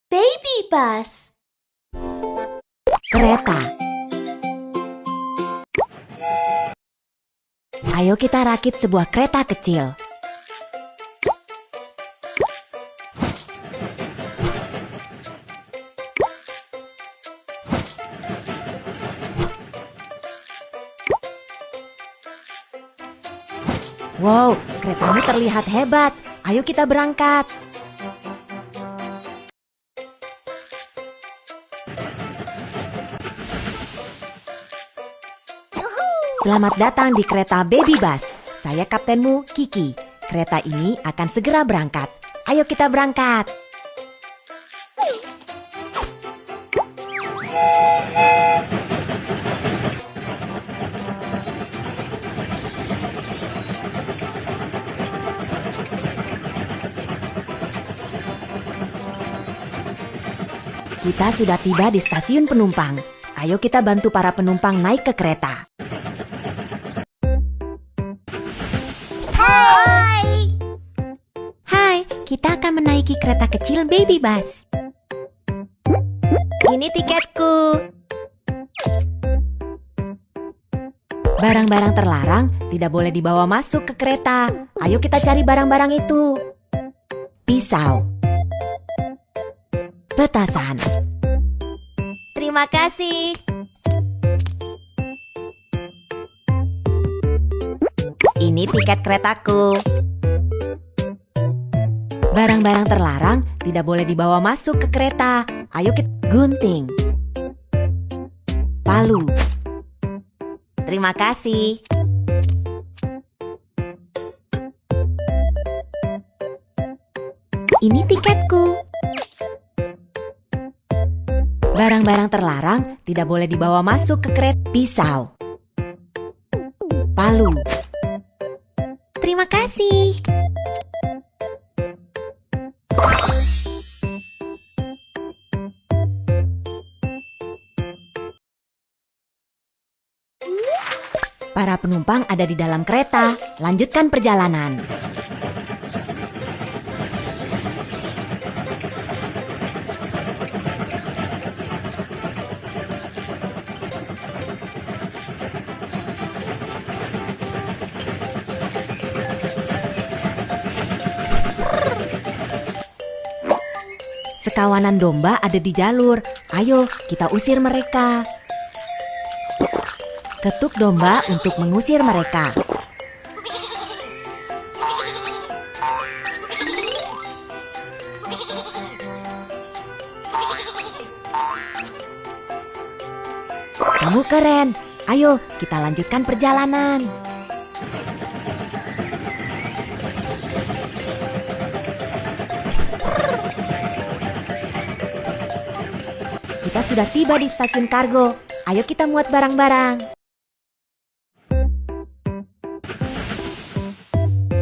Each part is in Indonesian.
Baby bus. Kereta. Ayo kita rakit sebuah kereta kecil. Wow, keretamu terlihat hebat. Ayo kita berangkat. Selamat datang di kereta Baby Bus. Saya kaptenmu, Kiki. Kereta ini akan segera berangkat. Ayo kita berangkat. Kita sudah tiba di stasiun penumpang. Ayo kita bantu para penumpang naik ke kereta. Hai, kita akan menaiki kereta kecil Baby Bus. Ini tiketku. Barang-barang terlarang tidak boleh dibawa masuk ke kereta. Ayo kita cari barang-barang itu. Pisau. Petasan. Terima kasih. Ini tiket keretaku. Barang-barang terlarang tidak boleh dibawa masuk ke kereta. Ayo kita gunting. Palu. Terima kasih. Ini tiketku. Barang-barang terlarang tidak boleh dibawa masuk ke kereta. Pisau. Palu. Terima kasih. Para penumpang ada di dalam kereta. Lanjutkan perjalanan. Sekawanan domba ada di jalur. Ayo, kita usir mereka. Ketuk domba untuk mengusir mereka. Kamu keren. Ayo, kita lanjutkan perjalanan. Kita sudah tiba di stasiun kargo. Ayo kita muat barang-barang.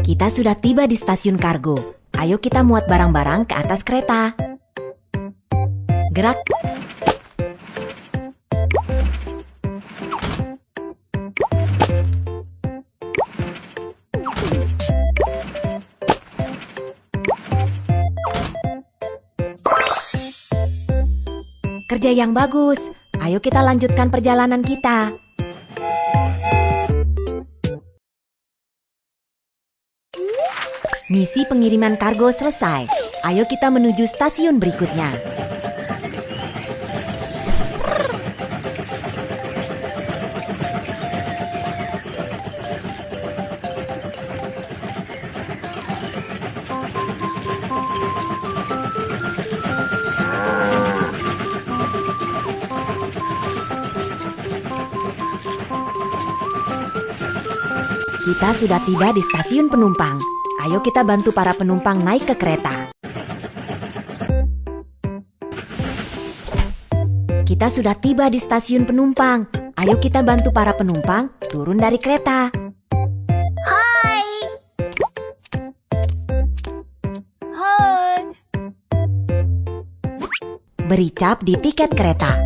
Kita sudah tiba di stasiun kargo. Ayo kita muat barang-barang ke atas kereta. Gerak. Kerja yang bagus. Ayo kita lanjutkan perjalanan kita. Misi pengiriman kargo selesai. Ayo kita menuju stasiun berikutnya. Kita sudah tiba di stasiun penumpang. Ayo kita bantu para penumpang naik ke kereta. Kita sudah tiba di stasiun penumpang. Ayo kita bantu para penumpang turun dari kereta. Hai. Hai. Beri cap di tiket kereta.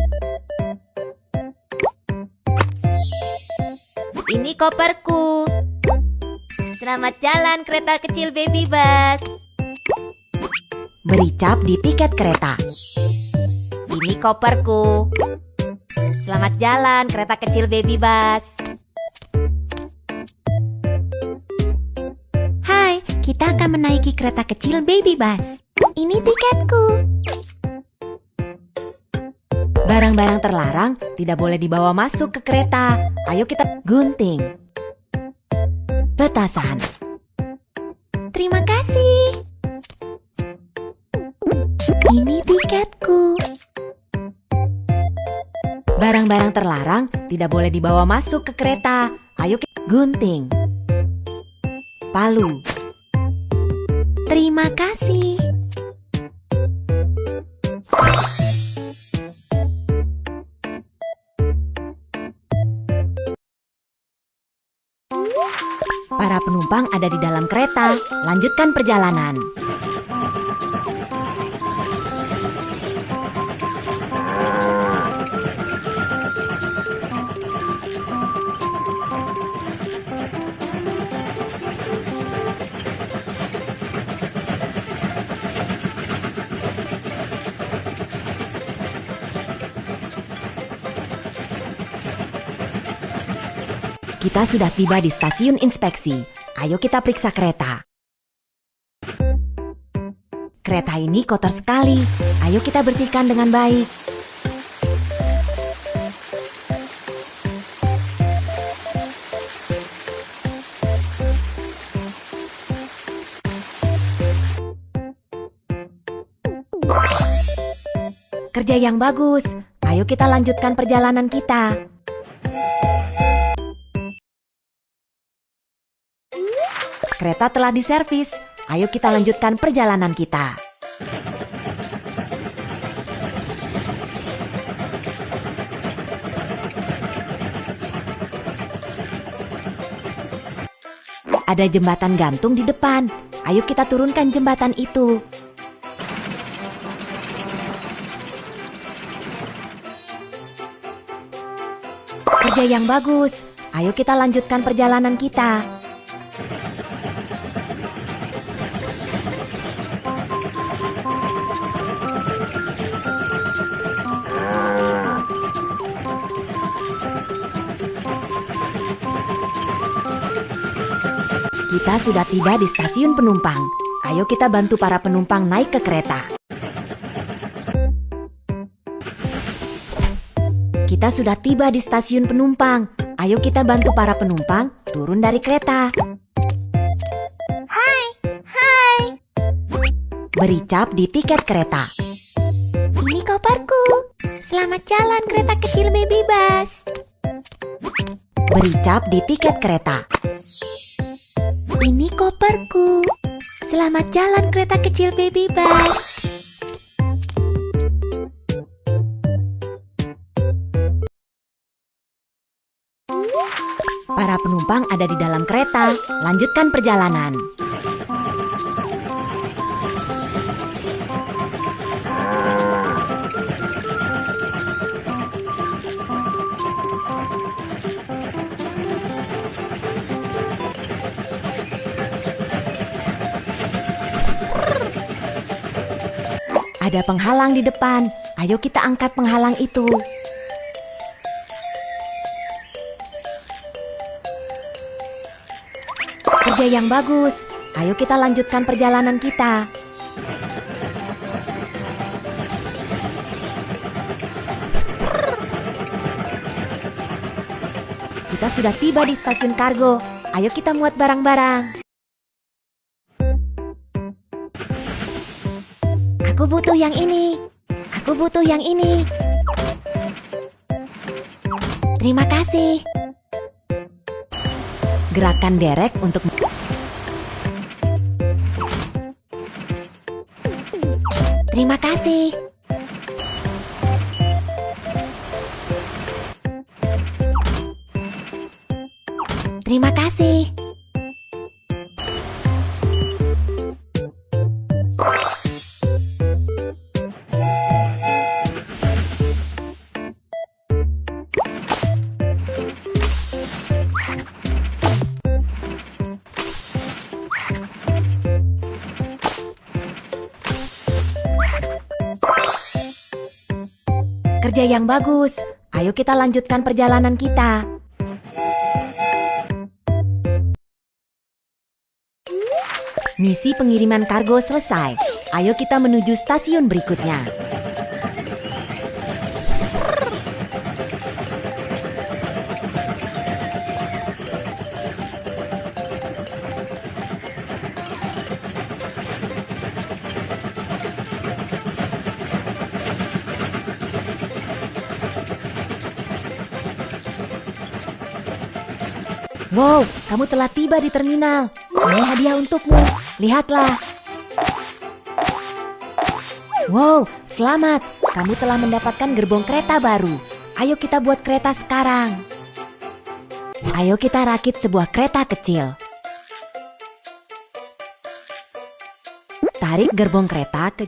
Ini koperku. Selamat jalan kereta kecil Baby Bus. Beri cap di tiket kereta. Ini koperku. Selamat jalan kereta kecil Baby Bus. Hai, kita akan menaiki kereta kecil Baby Bus. Ini tiketku. Barang-barang terlarang tidak boleh dibawa masuk ke kereta. Ayo kita gunting. Petasan. Terima kasih. Ini tiketku. Barang-barang terlarang tidak boleh dibawa masuk ke kereta. Ayo kita gunting. Palu. Terima kasih. Para penumpang ada di dalam kereta. Lanjutkan perjalanan. Kita sudah tiba di stasiun inspeksi. Ayo kita periksa kereta. Kereta ini kotor sekali. Ayo kita bersihkan dengan baik. Kerja yang bagus. Ayo kita lanjutkan perjalanan kita. Kereta telah diservis. Ayo kita lanjutkan perjalanan kita. Ada jembatan gantung di depan. Ayo kita turunkan jembatan itu. Kerja yang bagus. Ayo kita lanjutkan perjalanan kita. Kita sudah tiba di stasiun penumpang. Ayo kita bantu para penumpang naik ke kereta. Kita sudah tiba di stasiun penumpang. Ayo kita bantu para penumpang turun dari kereta. Hai, hai. Beri cap di tiket kereta. Ini koperku. Selamat jalan kereta kecil Baby Bus. Beri cap di tiket kereta. Ini koperku. Selamat jalan kereta kecil Baby Bus. Para penumpang ada di dalam kereta. Lanjutkan perjalanan. Ada penghalang di depan. Ayo kita angkat penghalang itu. Kerja yang bagus. Ayo kita lanjutkan perjalanan kita. Kita sudah tiba di stasiun kargo. Ayo kita muat barang-barang. Aku butuh yang ini. Aku butuh yang ini. Terima kasih. Gerakan derek untuk terima kasih. Terima kasih. kerja yang bagus. Ayo kita lanjutkan perjalanan kita. Misi pengiriman kargo selesai. Ayo kita menuju stasiun berikutnya. Wow, kamu telah tiba di terminal. Ini hadiah untukmu. Lihatlah. Wow, selamat. Kamu telah mendapatkan gerbong kereta baru. Ayo kita buat kereta sekarang. Ayo kita rakit sebuah kereta kecil. Tarik gerbong kereta ke